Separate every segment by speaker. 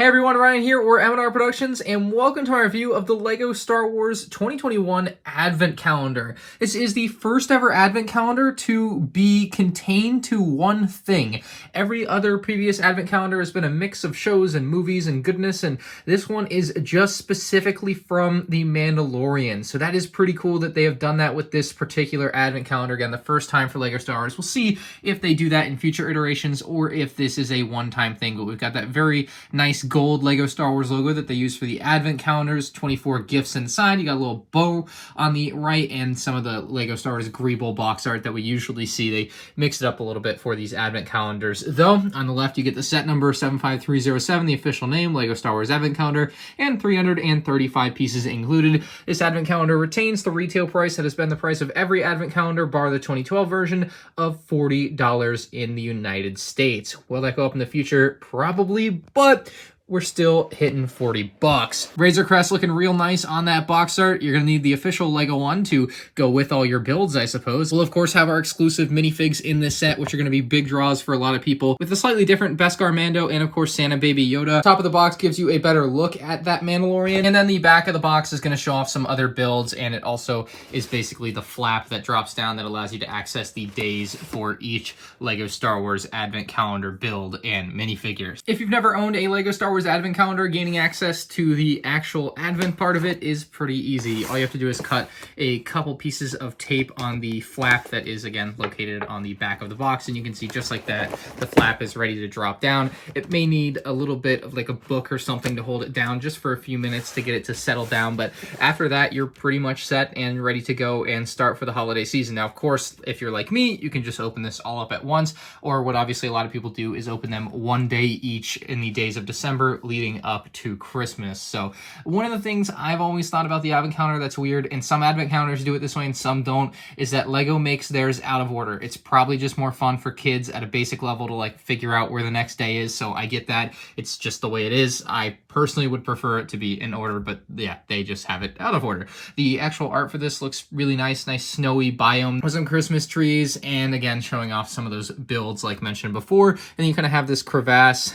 Speaker 1: Hey everyone, Ryan here, we're M&R Productions, and welcome to my review of the LEGO Star Wars 2021 Advent Calendar. This is the first ever Advent Calendar to be contained to one thing. Every other previous Advent Calendar has been a mix of shows and movies and goodness, and this one is just specifically from The Mandalorian. So that is pretty cool that they have done that with this particular Advent Calendar. Again, the first time for LEGO Star Wars. We'll see if they do that in future iterations or if this is a one-time thing, but we've got that very nice gold LEGO Star Wars logo that they use for the Advent calendars, 24 gifts inside. You got a little bow on the right and some of the LEGO Star Wars Greeble box art that we usually see. They mix it up a little bit for these Advent calendars. Though, on the left you get the set number 75307, the official name, LEGO Star Wars Advent Calendar, and 335 pieces included. This Advent calendar retains the retail price that has been the price of every Advent calendar, bar the 2012 version, of $40 in the United States. Will that go up in the future? Probably, but we're still hitting 40 bucks. Razor Crest looking real nice on that box art. You're gonna need the official LEGO one to go with all your builds, I suppose. We'll of course have our exclusive minifigs in this set, which are gonna be big draws for a lot of people, with a slightly different Beskar Mando and of course Santa Baby Yoda. Top of the box gives you a better look at that Mandalorian, and then the back of the box is gonna show off some other builds, and it also is basically the flap that drops down that allows you to access the days for each LEGO Star Wars Advent Calendar build and minifigures. If you've never owned a LEGO Star Wars Advent Calendar, gaining access to the actual Advent part of it is pretty easy. All you have to do is cut a couple pieces of tape on the flap that is, again, located on the back of the box, and you can see just like that, the flap is ready to drop down. It may need a little bit of like a book or something to hold it down just for a few minutes to get it to settle down, but after that, you're pretty much set and ready to go and start for the holiday season. Now, of course, if you're like me, you can just open this all up at once, or what obviously a lot of people do is open them one day each in the days of December leading up to Christmas. So one of the things I've always thought about the Advent calendar that's weird, and some Advent calendars do it this way and some don't, is that LEGO makes theirs out of order. It's probably just more fun for kids at a basic level to like figure out where the next day is, so I get that. It's just the way it is. I personally would prefer it to be in order, but yeah, they just have it out of order. The actual art for this looks really nice snowy biome with some Christmas trees, and again showing off some of those builds like mentioned before. And you kind of have this crevasse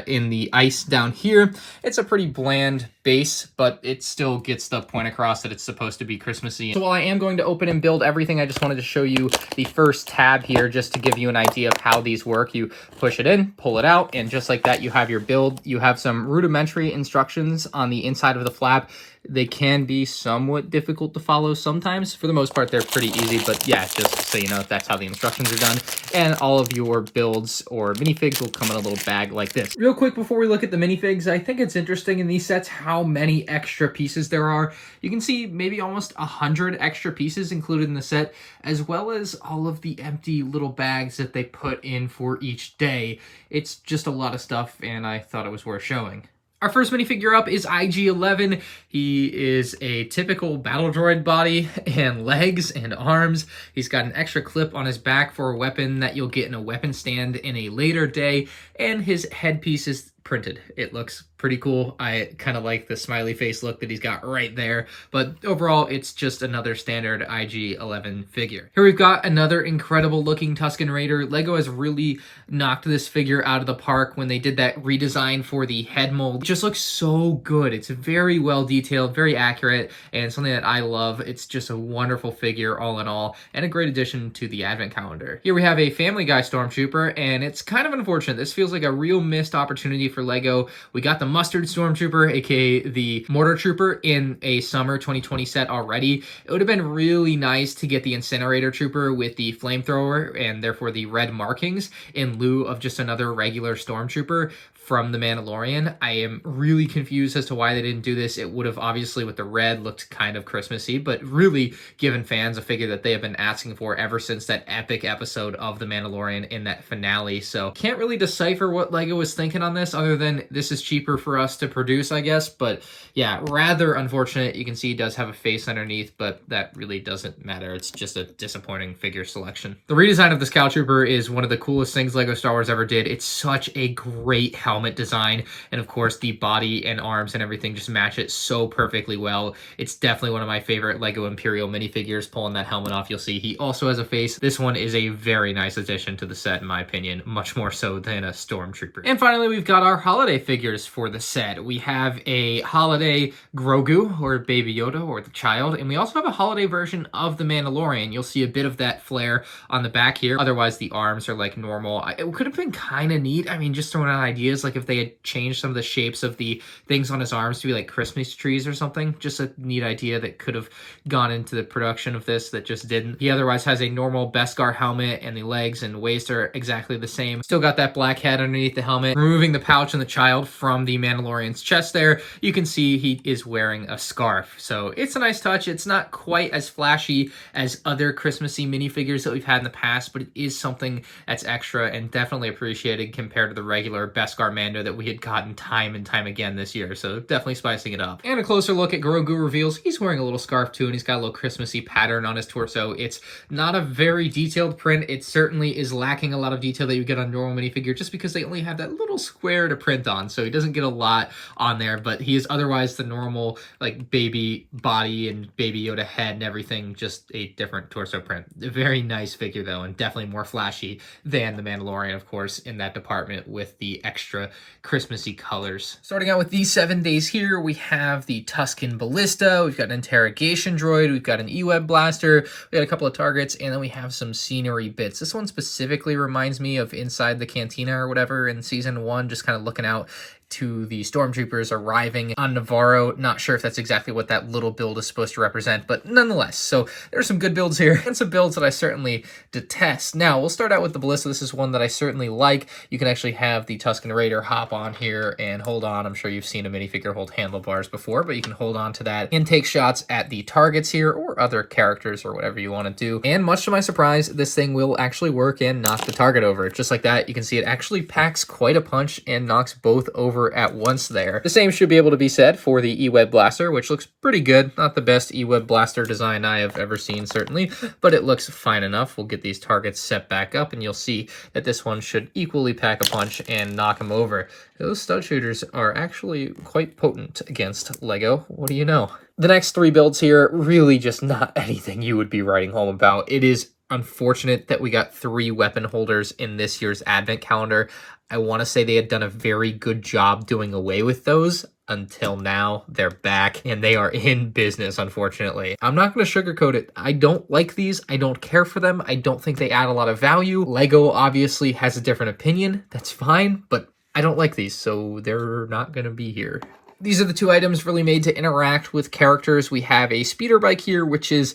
Speaker 1: in the ice down here. It's a pretty bland base, but it still gets the point across that it's supposed to be Christmassy. So while I am going to open and build everything, I just wanted to show you the first tab here just to give you an idea of how these work. You push it in, pull it out, and just like that, you have your build. You have some rudimentary instructions on the inside of the flap. They can be somewhat difficult to follow sometimes. For the most part, they're pretty easy, but yeah, just so you know, that's how the instructions are done. And all of your builds or minifigs will come in a little bag like this. Real quick before we look at the minifigs, I think it's interesting in these sets how many extra pieces there are. You can see maybe almost 100 extra pieces included in the set, as well as all of the empty little bags that they put in for each day. It's just a lot of stuff, and I thought it was worth showing. Our first minifigure up is IG-11. He is a typical battle droid body and legs and arms. He's got an extra clip on his back for a weapon that you'll get in a weapon stand in a later day, and his headpiece is printed. It looks pretty cool. I kind of like the smiley face look that he's got right there, but overall it's just another standard IG-11 figure. Here we've got another incredible looking Tuscan Raider. LEGO has really knocked this figure out of the park when they did that redesign for the head mold. It just looks so good. It's very well detailed, very accurate, and something that I love. It's just a wonderful figure all in all, and a great addition to the Advent calendar. Here we have a Family Guy Stormtrooper, and it's kind of unfortunate. This feels like a real missed opportunity for LEGO. We got the Mustard Stormtrooper, aka the Mortar Trooper, in a summer 2020 set already. It would have been really nice to get the Incinerator Trooper with the flamethrower and therefore the red markings in lieu of just another regular Stormtrooper from The Mandalorian. I am really confused as to why they didn't do this. It would have obviously with the red looked kind of Christmassy, but really given fans a figure that they have been asking for ever since that epic episode of The Mandalorian in that finale. So can't really decipher what LEGO was thinking on this other than this is cheaper for us to produce, I guess. But yeah, rather unfortunate. You can see he does have a face underneath, but that really doesn't matter. It's just a disappointing figure selection. The redesign of the Scout Trooper is one of the coolest things LEGO Star Wars ever did. It's such a great helmet design, and of course the body and arms and everything just match it so perfectly well. It's definitely one of my favorite LEGO Imperial minifigures. Pulling that helmet off, you'll see he also has a face. This one is a very nice addition to the set in my opinion, much more so than a Stormtrooper. And finally, we've got our our holiday figures for the set. We have a holiday Grogu, or Baby Yoda, or the child, and we also have a holiday version of the Mandalorian. You'll see a bit of that flare on the back here. Otherwise, the arms are like normal. It could have been kind of neat. I mean, just throwing out ideas, like if they had changed some of the shapes of the things on his arms to be like Christmas trees or something. Just a neat idea that could have gone into the production of this that just didn't. He otherwise has a normal Beskar helmet, and the legs and waist are exactly the same. Still got that black head underneath the helmet. Removing the pouch and the child from the Mandalorian's chest there, you can see he is wearing a scarf. So it's a nice touch. It's not quite as flashy as other Christmassy minifigures that we've had in the past, but it is something that's extra and definitely appreciated compared to the regular Beskar Mando that we had gotten time and time again this year. So definitely spicing it up. And a closer look at Grogu reveals he's wearing a little scarf too, and he's got a little Christmassy pattern on his torso. It's not a very detailed print. It certainly is lacking a lot of detail that you get on normal minifigure just because they only have that little square to print on. So he doesn't get a lot on there, but he is otherwise the normal like baby body and Baby Yoda head and everything, just a different torso print. A very nice figure though, and definitely more flashy than the Mandalorian, of course, in that department with the extra Christmassy colors. Starting out with these 7 days here, we have the Tuscan Ballista, we've got an interrogation droid, we've got an E-Web blaster, we got a couple of targets, and then we have some scenery bits. This one specifically reminds me of Inside the Cantina or whatever in season 1, just kind of looking out to the Stormtroopers arriving on Navarro. Not sure if that's exactly what that little build is supposed to represent, but nonetheless. So there's some good builds here and some builds that I certainly detest. Now, we'll start out with the Ballista. This is one that I certainly like. You can actually have the Tuscan Raider hop on here and hold on. I'm sure you've seen a minifigure hold handlebars before, but you can hold on to that and take shots at the targets here or other characters or whatever you want to do. And much to my surprise, this thing will actually work and knock the target over. Just like that, you can see it actually packs quite a punch and knocks both over at once there. The same should be able to be said for the E-Web blaster, which looks pretty good. Not the best E-Web blaster design I have ever seen, certainly, but it looks fine enough. We'll get these targets set back up, and you'll see that this one should equally pack a punch and knock them over. Those stud shooters are actually quite potent against Lego. What do you know? The next 3 builds here, really just not anything you would be writing home about. It is unfortunate that we got 3 weapon holders in this year's advent calendar. I want to say they had done a very good job doing away with those until now. They're back and they are in business, unfortunately. I'm not going to sugarcoat it. I don't like these. I don't care for them. I don't think they add a lot of value. Lego obviously has a different opinion. That's fine, but I don't like these, so they're not going to be here. These are the 2 items really made to interact with characters. We have a speeder bike here, which is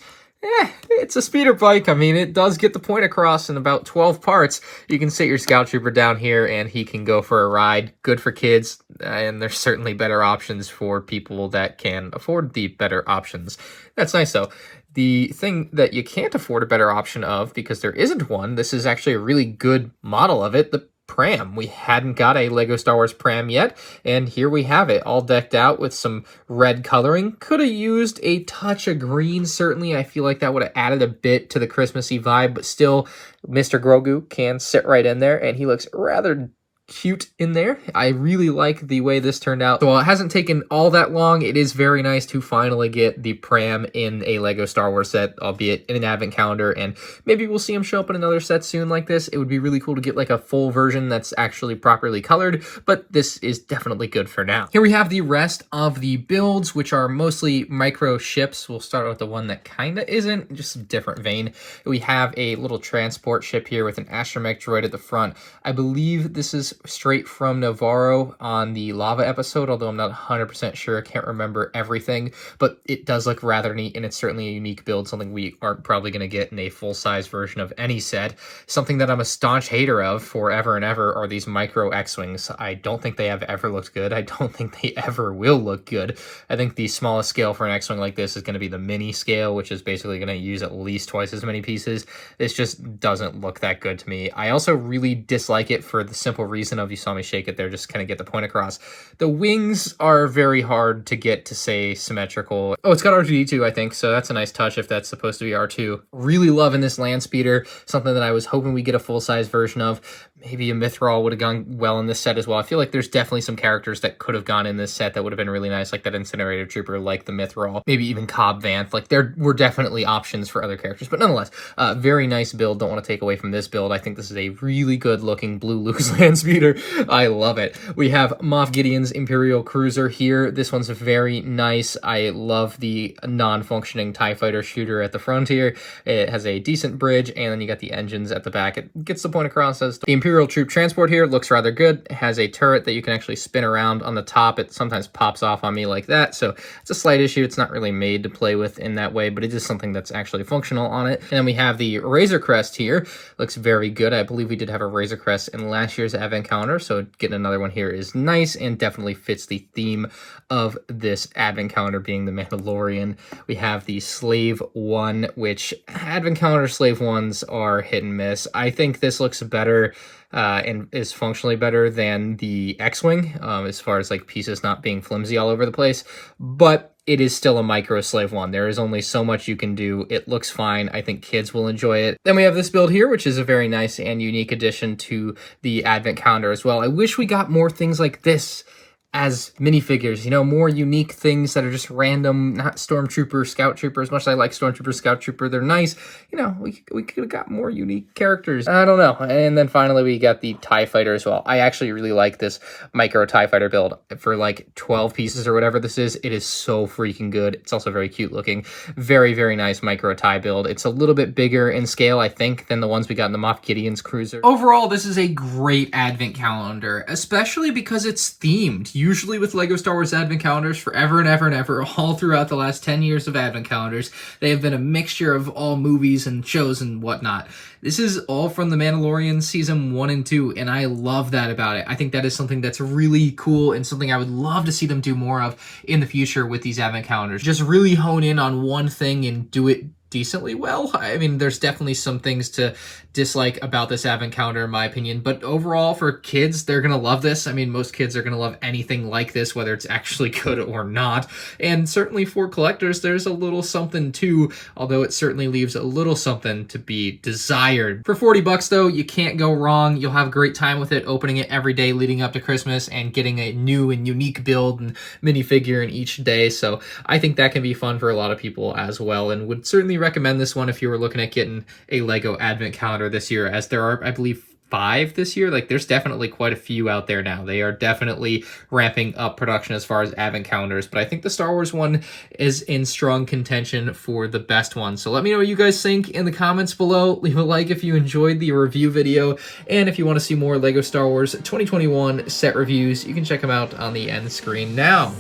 Speaker 1: it's a speeder bike. I mean, it does get the point across in about 12 parts. You can sit your scout trooper down here and he can go for a ride. Good for kids, and there's certainly better options for people that can afford the better options. That's nice though. The thing that you can't afford a better option of, because there isn't one, this is actually a really good model of it, the Pram. We hadn't got a Lego Star Wars Pram yet, and here we have it, all decked out with some red coloring. Could have used a touch of green, certainly. I feel like that would have added a bit to the Christmassy vibe, but still, Mr. Grogu can sit right in there, and he looks rather cute in there. I really like the way this turned out. So while it hasn't taken all that long, it is very nice to finally get the Pram in a Lego Star Wars set, albeit in an advent calendar, and maybe we'll see him show up in another set soon like this. It would be really cool to get like a full version that's actually properly colored, but this is definitely good for now. Here we have the rest of the builds, which are mostly micro ships. We'll start with the one that kind of isn't, just a different vein. We have a little transport ship here with an astromech droid at the front. I believe this is straight from Navarro on the lava episode, although I'm not 100% sure. I can't remember everything, but it does look rather neat, and it's certainly a unique build, something we aren't probably going to get in a full-size version of any set. Something that I'm a staunch hater of forever and ever are these micro X-Wings. I don't think they have ever looked good. I don't think they ever will look good. I think the smallest scale for an X-Wing like this is going to be the mini scale, which is basically going to use at least twice as many pieces. This just doesn't look that good to me. I also really dislike it for the simple reason of, you saw me shake it there, just kind of get the point across. The wings are very hard to get to say symmetrical. Oh, it's got R2-D2, I think, so that's a nice touch if that's supposed to be R2. Really loving this land speeder, something that I was hoping we get a full-size version of. Maybe a Mythrol would have gone well in this set as well. I feel like there's definitely some characters that could have gone in this set that would have been really nice, like that Incinerator Trooper, like the Mythrol, maybe even Cobb Vanth. Like, there were definitely options for other characters, but nonetheless, very nice build. Don't want to take away from this build. I think this is a really good looking blue Luke's land speeder. I love it. We have Moff Gideon's Imperial Cruiser here. This one's very nice. I love the non-functioning TIE Fighter shooter at the front here. It has a decent bridge, and then you got the engines at the back. It gets the point across as the Imperial Troop Transport here looks rather good. It has a turret that you can actually spin around on the top. It sometimes pops off on me like that, so it's a slight issue. It's not really made to play with in that way, but it is something that's actually functional on it. And then we have the Razor Crest here. Looks very good. I believe we did have a Razor Crest in last year's Advent Calendar, so getting another one here is nice and definitely fits the theme of this Advent Calendar being the Mandalorian. We have the Slave 1, which Advent Calendar Slave 1s are hit and miss. I think this looks better and is functionally better than the X-Wing, as far as like pieces not being flimsy all over the place, but it is still a micro Slave 1. There is only so much you can do. It looks fine. I think kids will enjoy it. Then we have this build here, which is a very nice and unique addition to the Advent Calendar as well. I wish we got more things like this as minifigures, you know, more unique things that are just random, not Stormtrooper, Scout Trooper. As much as I like Stormtrooper, Scout Trooper, they're nice. You know, we could have got more unique characters. I don't know. And then finally, we got the TIE Fighter as well. I actually really like this micro TIE Fighter build for like 12 pieces or whatever this is. It is so freaking good. It's also very cute looking. Very, very nice micro TIE build. It's a little bit bigger in scale, I think, than the ones we got in the Moff Gideon's Cruiser. Overall, this is a great Advent Calendar, especially because it's themed. Usually with LEGO Star Wars Advent Calendars, forever and ever and ever, all throughout the last 10 years of Advent Calendars, they have been a mixture of all movies and shows and whatnot. This is all from The Mandalorian Season 1 and 2, and I love that about it. I think that is something that's really cool and something I would love to see them do more of in the future with these Advent Calendars. Just really hone in on one thing and do it decently well. I mean, there's definitely some things to dislike about this Advent Calendar, in my opinion, but overall, for kids, they're gonna love this. I mean, most kids are gonna love anything like this, whether it's actually good or not, and certainly for collectors, there's a little something too, although it certainly leaves a little something to be desired. For 40 bucks, though, you can't go wrong. You'll have a great time with it, opening it every day leading up to Christmas and getting a new and unique build and minifigure in each day, so I think that can be fun for a lot of people as well, and would certainly recommend this one if you were looking at getting a LEGO Advent Calendar this year, as there are, I believe, 5 this year. Like, there's definitely quite a few out there now. They are definitely ramping up production as far as Advent Calendars, but I think the Star Wars one is in strong contention for the best one. So let me know what you guys think in the comments below. Leave a like if you enjoyed the review video, and if you want to see more LEGO Star Wars 2021 set reviews, you can check them out on the end screen now.